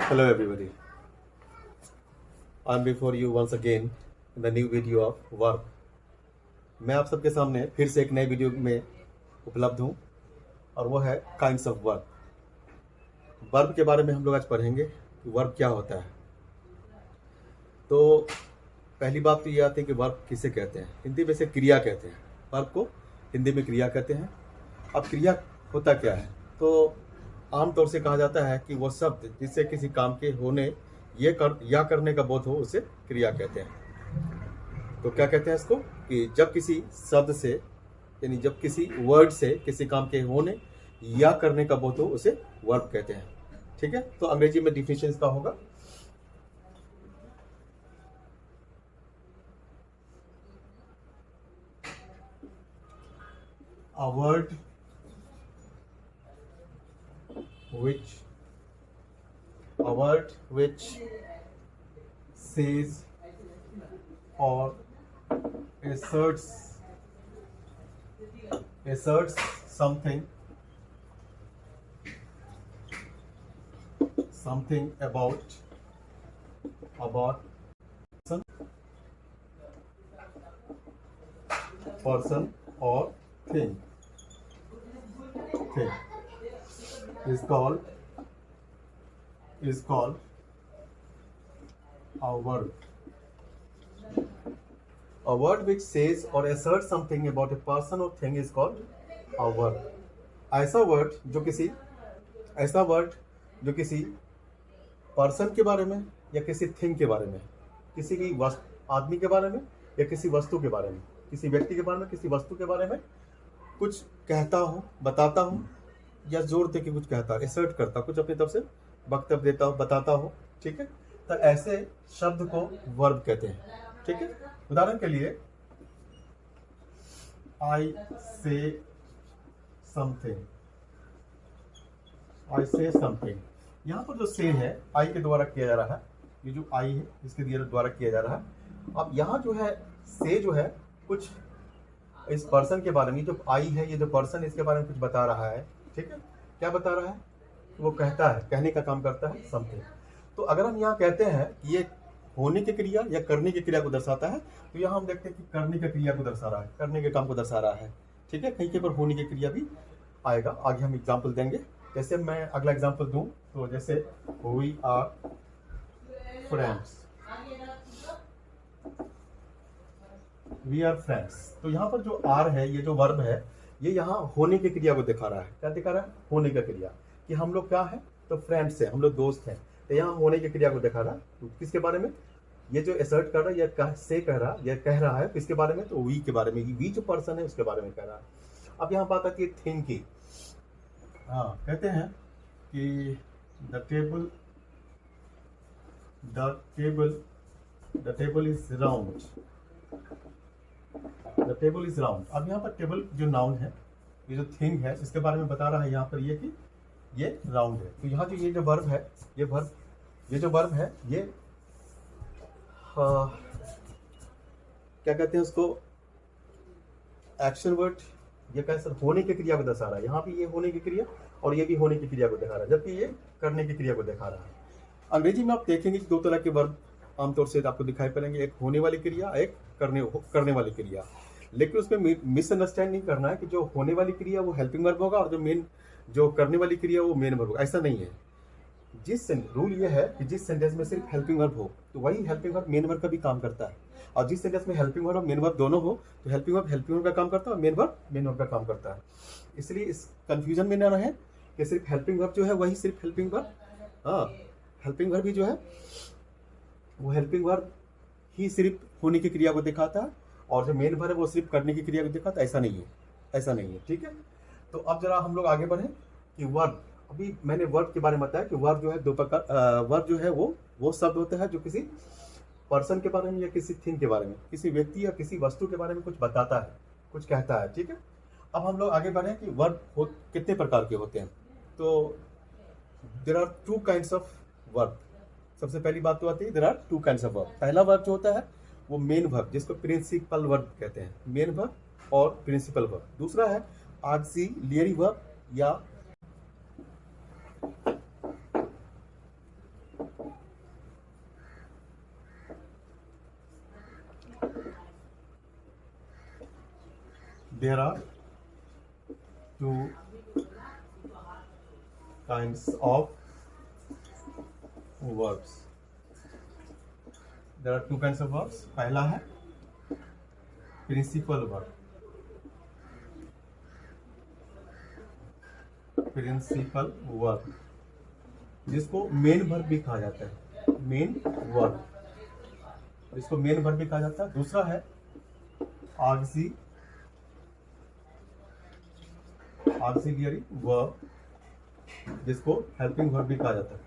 Hello everybody. I'm before you once again in the new video of verb. मैं आप सबके सामने फिर से एक नए वीडियो में उपलब्ध हूँ और वो है काइंड्स ऑफ वर्ब। वर्ब के बारे में हम लोग आज पढ़ेंगे कि वर्ब क्या होता है। तो पहली बात तो ये आती है कि वर्ब किसे कहते हैं। हिंदी में से क्रिया कहते हैं। वर्ब को हिंदी में क्रिया कहते हैं। अब क्रिया होता क्या है? तो आमतौर से कहा जाता है कि वो शब्द जिससे किसी काम के होने या करने का बोध हो उसे क्रिया कहते हैं। तो क्या कहते हैं इसको कि जब किसी शब्द से यानी जब किसी वर्ड से किसी काम के होने या करने का बोध हो उसे वर्ब कहते हैं। ठीक है, तो अंग्रेजी में डिफिनेशन इसका होगा a word which says or asserts something about person or thing is called a verb. A word which says or asserts something about a person or thing is called a verb. ऐसा word जो किसी person के बारे में या किसी thing के बारे में, किसी की आदमी के बारे में या किसी वस्तु के बारे में, किसी व्यक्ति के बारे में, किसी वस्तु के बारे में कुछ कहता हो, बताता हो या जोर दे के कुछ कहता है, एसर्ट करता, कुछ अपनी तरफ से वक्तव्य देता हो, बताता हो। ठीक है, तो ऐसे शब्द को वर्ब कहते हैं। ठीक है, उदाहरण के लिए आई से समथिंग, यहाँ पर जो से है आई के द्वारा किया जा रहा है। ये जो आई है इसके द्वारा किया जा रहा है। अब यहाँ जो है से जो है कुछ इस पर्सन के बारे में, जो आई है ये जो पर्सन इसके बारे में कुछ बता रहा है। ठीक है, क्या बता रहा है? वो कहता है, कहने का काम करता है समथिंग। तो अगर हम यहाँ कहते हैं कि ये होने की क्रिया या करने की क्रिया को दर्शाता है, तो यहाँ हम देखते हैं कि करने की क्रिया को दर्शा रहा है, करने के काम को दर्शा रहा है। ठीक है, कहीं के पर होने की क्रिया भी आएगा, आगे हम एग्जाम्पल देंगे। जैसे मैं अगला एग्जाम्पल दूं तो जैसे वी आर फ्रेंड्स, तो यहाँ पर जो आर है, ये जो वर्ब है, ये यहाँ होने की क्रिया को दिखा रहा है। क्या दिखा रहा है? होने का क्रिया, कि हम लोग क्या है, तो फ्रेंड्स है, हम लोग दोस्त हैं। तो यहाँ होने की क्रिया को दिखा रहा है। तो किसके बारे में? ये जो एसर्ट कर रहा है, या कह रहा है किसके बारे में? तो वी के बारे में। वी जो पर्सन है उसके बारे में कह रहा है। अब यहाँ बात आती है थिंग की। हाँ, कहते हैं कि the table is round. The table is round. अब यहाँ पर टेबल जो नाउन है, ये जो थिंग है, इसके बारे में बता रहा है यहाँ पर ये कि ये राउंड है। तो यहाँ जो ये जो वर्ब है, ये जो वर्ब है, ये क्या कहते हैं उसको? Action word. ये कैसे होने की क्रिया को दर्शा रहा है। यहाँ पे ये होने की क्रिया और ये भी होने की क्रिया को दिखा रहा है, जबकि ये करने की क्रिया को दिखा रहा है। अंग्रेजी में आप देखेंगे कि दो तरह के वर्ब आमतौर से आपको दिखाई पड़ेंगे, एक होने वाली क्रिया, एक करने वाली क्रिया। लेकिन उसमें मिसअंडरस्टैंड नहीं करना है कि जो होने वाली क्रिया वो हेल्पिंग वर्ब होगा और जो करने वाली क्रिया वो मेन वर्ब होगा। ऐसा नहीं है। रूल ये है कि जिस सेंटेंस में सिर्फ हेल्पिंग वर्ब हो तो वही हेल्पिंग वर्ब मेन वर्ब का भी काम करता है, और जिस सेंटेंस में हेल्पिंग वर्ब और मेन वर्ब दोनों हो तो हेल्पिंग वर्ब का काम करता है और मेन वर्ब का काम करता है। इसलिए इस कंफ्यूजन में ना रहे कि सिर्फ हेल्पिंग वर्ब जो है वही सिर्फ हेल्पिंग वर्ब, हेल्पिंग वर्ब ही जो है वो हेल्पिंग वर्ब ही सिर्फ होने की क्रिया को दिखाता है, और जो मेन वर्ब है वो सिर्फ करने की क्रिया को दिखाता है। ऐसा नहीं है। ठीक है, तो अब जरा हम लोग आगे बढ़े कि वर्ब। अभी मैंने वर्ब के बारे में बताया कि वर्ब जो है दो प्रकार। वर्ब जो है वो शब्द होता है जो किसी पर्सन के बारे में या किसी थिंग के बारे में, किसी व्यक्ति या किसी वस्तु के बारे में कुछ बताता है, कुछ कहता है। ठीक है, अब हम लोग आगे बढ़े कि वर्ब कितने प्रकार के होते हैं। तो there are two kinds of verb. सबसे पहली बात तो आती है there are two kinds of verb. पहला वर्ब जो होता है वो मेन वर्ब, जिसको प्रिंसिपल वर्ब कहते हैं, मेन वर्ब और प्रिंसिपल वर्ब। दूसरा है ऑक्सिलियरी वर्ब या there are two kinds of verbs. There are two kinds of verbs. पहला है principal verb. Principal verb जिसको मेन वर्ब भी कहा जाता है, मेन वर्ब जिसको मेन वर्ब भी कहा जाता है। दूसरा है ऑक्सिलियरी वर्ब जिसको हेल्पिंग वर्ब भी कहा जाता है,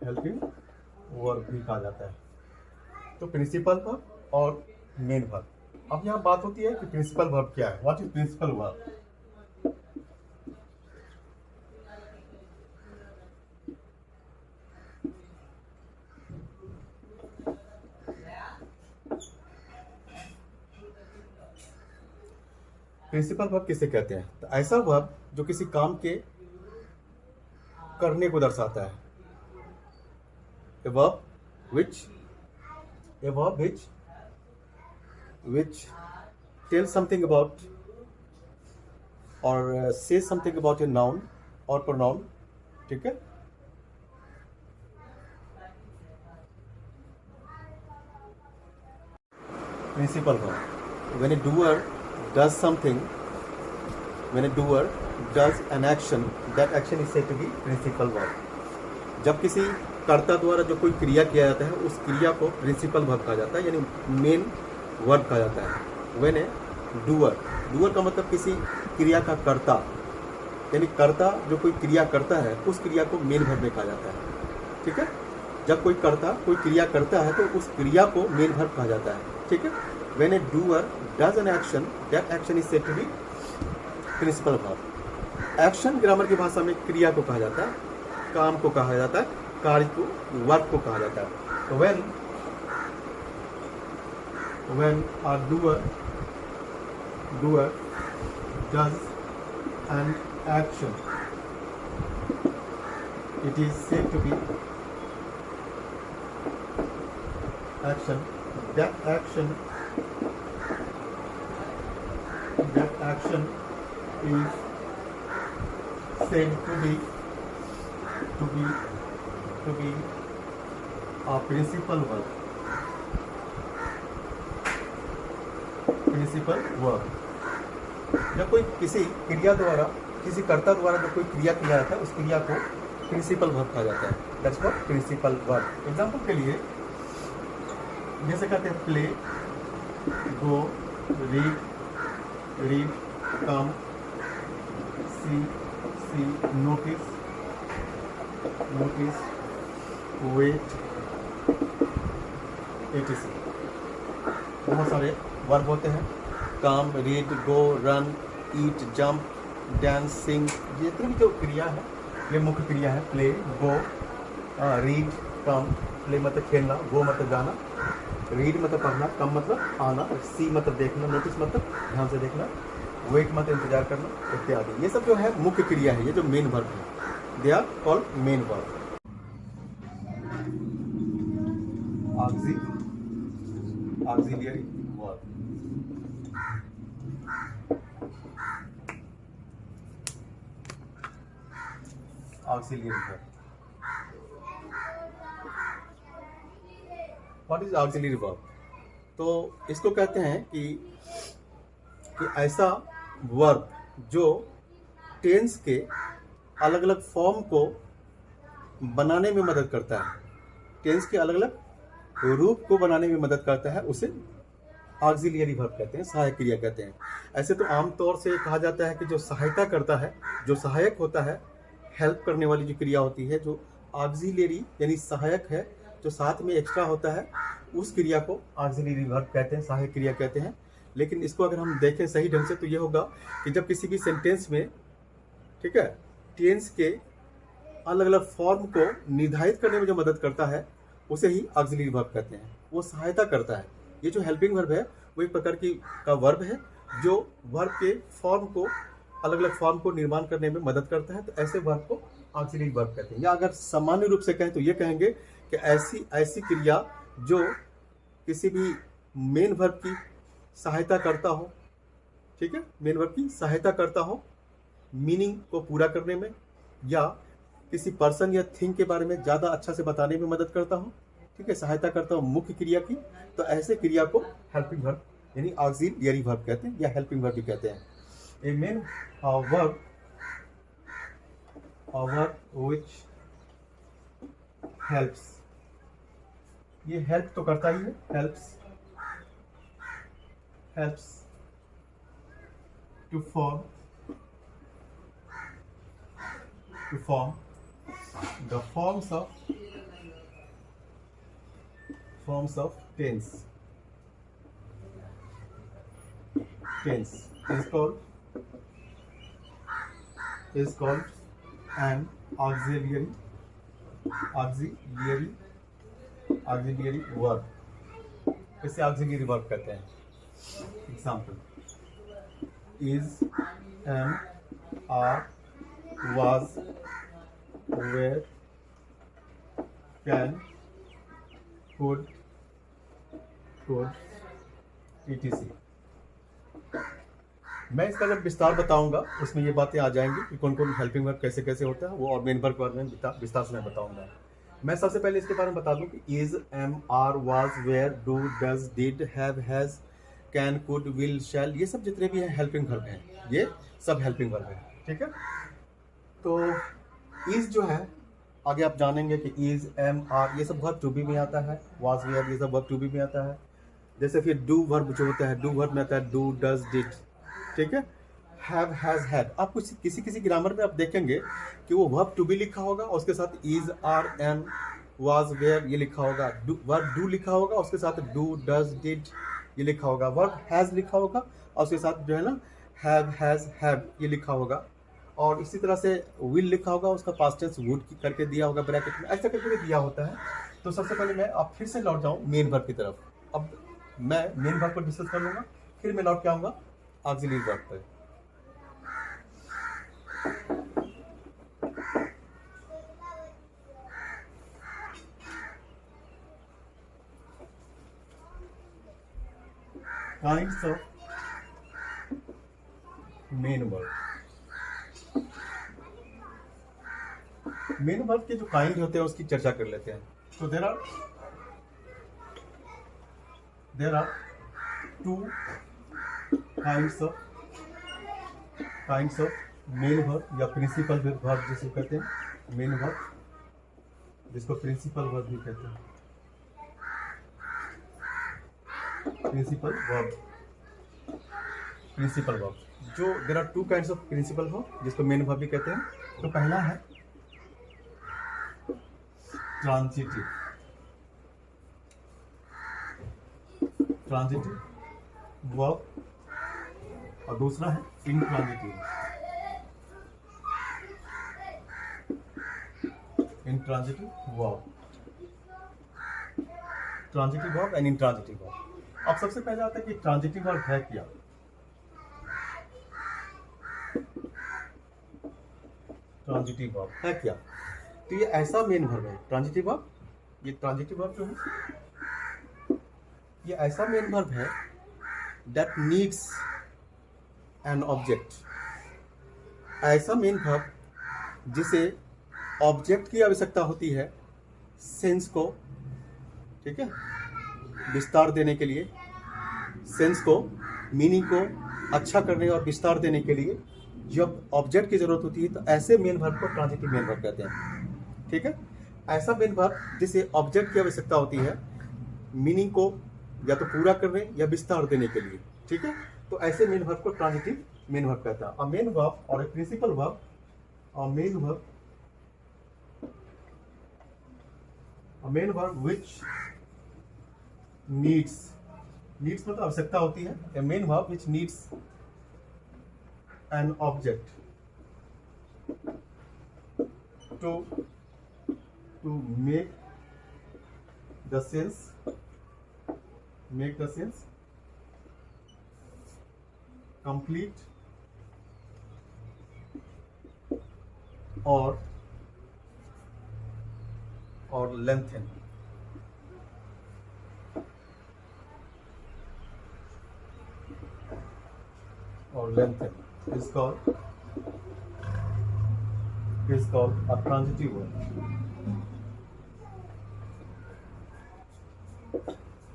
हेल्पिंग वर्ब भी कहा जाता है। तो प्रिंसिपल वर्ब और मेन वर्ब। अब यहाँ बात होती है कि प्रिंसिपल वर्ब क्या है, what is principal verb. Principal verb किसे कहते हैं? तो ऐसा वर्ब जो किसी काम के करने को दर्शाता है। A verb which tells something about or says something about a noun or pronoun, ठीक है। Principal verb, when a doer does something, when a doer does an action, that action is said to be principal verb. जब किसी कर्ता द्वारा जो कोई क्रिया किया जाता है उस क्रिया को प्रिंसिपल वर्ब कहा जाता है, यानी मेन वर्ब कहा जाता है। व्हेन ए डूअर, डूअर का मतलब किसी क्रिया का कर्ता, यानी कर्ता जो कोई क्रिया करता है उस क्रिया को मेन वर्ब में कहा जाता है, ठीक है। जब कोई कर्ता कोई क्रिया करता है तो उस क्रिया को मेन वर्ब कहा जाता है, ठीक है। When a doer does an action, that action is said to be principal verb. Action grammar की भाषा में क्रिया को कहा जाता है, काम को कहा जाता है, कार्य को, वर्क को कहा जाता है। तो when a doer does an action, it is said to be action. That action is said to be a principal verb. Principal verb. जब कोई किसी क्रिया द्वारा, किसी कर्ता द्वारा जो कोई क्रिया किया जाता है उस क्रिया को प्रिंसिपल वर्ब कहा जाता है, that's what principal verb. Example के लिए जैसे कहते हैं play, go, read, come, see, notice, wait, etc। बहुत सारे वर्ब होते हैं, come, read, go, run, eat, jump, dance, sing, जितनी भी जो क्रिया है ये मुख्य क्रिया है। Play, go, read, come. Play मतलब खेलना, गो मतलब जाना, रीड मतलब पढ़ना, कम मतलब आना, सी मतलब देखना, नोटिस मतलब ध्यान से देखना, वेट मतलब इंतजार करना, इत्यादि। ये सब जो है मुख्य क्रिया है, ये जो मेन वर्ब है, they are called main verb. Auxiliary verb. Auxiliary verb. What is auxiliary verb? तो इसको कहते हैं कि ऐसा वर्ब जो टेंस के अलग अलग फॉर्म को बनाने में मदद करता है, टेंस के अलग अलग रूप को बनाने में मदद करता है, उसे ऑक्सिलियरी वर्ब कहते हैं, सहायक क्रिया कहते हैं। ऐसे तो आमतौर से कहा जाता है कि जो सहायता करता है, जो सहायक होता है, हेल्प करने वाली जो क्रिया होती है, जो ऑक्सिलियरी यानी सहायक है, जो साथ में एक्स्ट्रा होता है, उस क्रिया को ऑक्सिलियरी वर्ब कहते हैं, सहायक क्रिया कहते हैं। लेकिन इसको अगर हम देखें सही ढंग से तो ये होगा कि जब किसी भी सेंटेंस में, ठीक है, टेंस के अलग अलग फॉर्म को निर्धारित करने में जो मदद करता है उसे ही ऑक्सिलियरी वर्ब कहते हैं, वो सहायता करता है। ये जो हेल्पिंग वर्ब है वो एक प्रकार का वर्ब है जो वर्ब के फॉर्म को, अलग अलग फॉर्म को निर्माण करने में मदद करता है, तो ऐसे वर्ब को ऑक्सिलियरी वर्ब कहते हैं। या अगर सामान्य रूप से कहें तो ये कहेंगे कि ऐसी क्रिया जो किसी भी मेन वर्ब की सहायता करता हो, ठीक है, मेन वर्ब की सहायता करता हो मीनिंग को पूरा करने में, या किसी पर्सन या थिंग के बारे में ज़्यादा अच्छा से बताने में मदद करता हो, ठीक है, सहायता करता हो मुख्य क्रिया की, तो ऐसे क्रिया को हेल्पिंग वर्ब यानी ऑक्सिलरी वर्ब कहते हैं या हेल्पिंग वर्ब भी कहते हैं। A main verb which helps, ये हेल्प तो करता ही है, helps to form the forms of tense is called an auxiliary verb, इसे auxiliary verb कहते हैं। Example, is, am, are, was, where, can, could, etc। मैं इसका जब विस्तार बताऊंगा उसमें ये बातें आ जाएंगी कि कौन कौन हेल्पिंग वर्ब कैसे कैसे होता है, वो और मेन वर्ब के बारे में विस्तार से मैं बताऊंगा। मैं सबसे पहले इसके बारे में बता दूं कि is, am, are, was, were, do, does, did, have, has, can, could, will, shall, ये सब जितने भी हैं हेल्पिंग वर्ब हैं, ये सब हेल्पिंग वर्ब है, ठीक है। तो इज जो है, आगे आप जानेंगे कि इज, एम, आर, ये सब वर्ब टू बी में आता है, वाज, वेयर, ये सब वर्ब टू बी में आता है। जैसे फिर डू वर्ब जो होता है, डू वर्ब में आता है डू, डज, डिड, ठीक है। हैव, हैज, हैड, आप कुछ किसी ग्रामर में आप देखेंगे कि वो वर्ब टू बी लिखा होगा और उसके साथ is, are, am, was, were ये लिखा होगा, वर्ब डू लिखा होगा उसके साथ डू, डज, डिड ये लिखा होगा, वर्ब हैज लिखा होगा और उसके साथ जो है ना हैव, हैज, हैव ये लिखा होगा, और इसी तरह से विल लिखा होगा, उसका पास्ट टेंस वुड करके दिया होगा ब्रैकेट में, ऐसा करके दिया होता है। तो सबसे पहले मैं अब फिर से लौट जाऊँ मेन वर्ब की तरफ। अब मैं मेन वर्ब को डिस्कस कर लूँगा, फिर मैं लौट के आऊँगा ऑक्सिलरी वर्ब पर। Kinds of main verb, main verb के जो काइंड होते हैं उसकी चर्चा कर लेते हैं। तो there are two kinds of main verb या प्रिंसिपल वर्ब जिसे कहते हैं, मेन वर्ब जिसको प्रिंसिपल वर्ब भी कहते हैं, प्रिंसिपल वर्ब जो there are two kinds of principal verb जिसको मेन वर्ब भी कहते हैं। तो पहला है ट्रांजिटिव वर्ब और दूसरा है intransitive verb, transitive verb and intransitive verb. अब सबसे पहले आता है कि ट्रांजिटिव वर्ब है क्या। ट्रांजिटिव वर्ब है क्या, तो ये ऐसा मेन वर्ब है ट्रांजिटिव वर्ब, ये ट्रांजिटिव वर्ब जो है ये ऐसा मेन वर्ब है दैट नीड्स एन ऑब्जेक्ट, ऐसा मेन वर्ब जिसे ऑब्जेक्ट की आवश्यकता होती है सेंस को, ठीक है, विस्तार देने के लिए, सेंस को, मीनिंग को अच्छा करने और विस्तार देने के लिए जब ऑब्जेक्ट की जरूरत होती है तो ऐसे मेन वर्ब को ट्रांजिटिव मेन वर्ब कहते हैं, ठीक है। ऐसा मेन वर्ब जिसे ऑब्जेक्ट की आवश्यकता होती है मीनिंग को या तो पूरा करने या विस्तार देने के लिए, ठीक है, तो ऐसे मेन वर्ब को ट्रांजिटिव मेन वर्ब कहता है। अ मेन वर्ब और a principal verb, a main verb which needs मतलब आवश्यकता होती है, a main verb which needs an object to make the sense complete or lengthen। lengthen is called a transitive verb.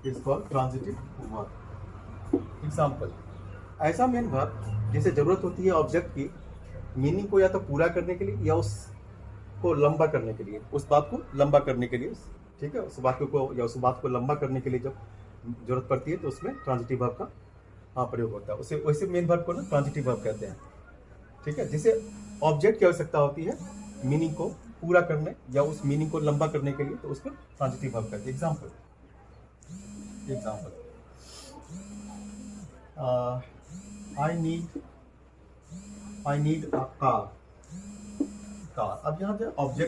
Is called transitive verb. Example, ऐसा main verb जिसे जरूरत होती है object की मीनिंग को या तो पूरा करने के लिए या उसको लंबा करने के लिए, उस बात को लंबा करने के लिए, ठीक है, उस बात को या उस बात को लंबा करने के लिए जब जरूरत पड़ती है तो उसमें ट्रांजिटिव वर्ब का प्रयोग होता है। उसे वैसे मेन वर्ब को ना ट्रांजिटिव वर्ब कहते हैं, ठीक है, जिसे ऑब्जेक्ट की आवश्यकता होती है मीनिंग को पूरा करने या उस मीनिंग को लंबा करने के लिए, तो उसको ट्रांजिटिव वर्ब कहते हैं। Example I need a car। अब यहाँ पे ऑब्जेक्ट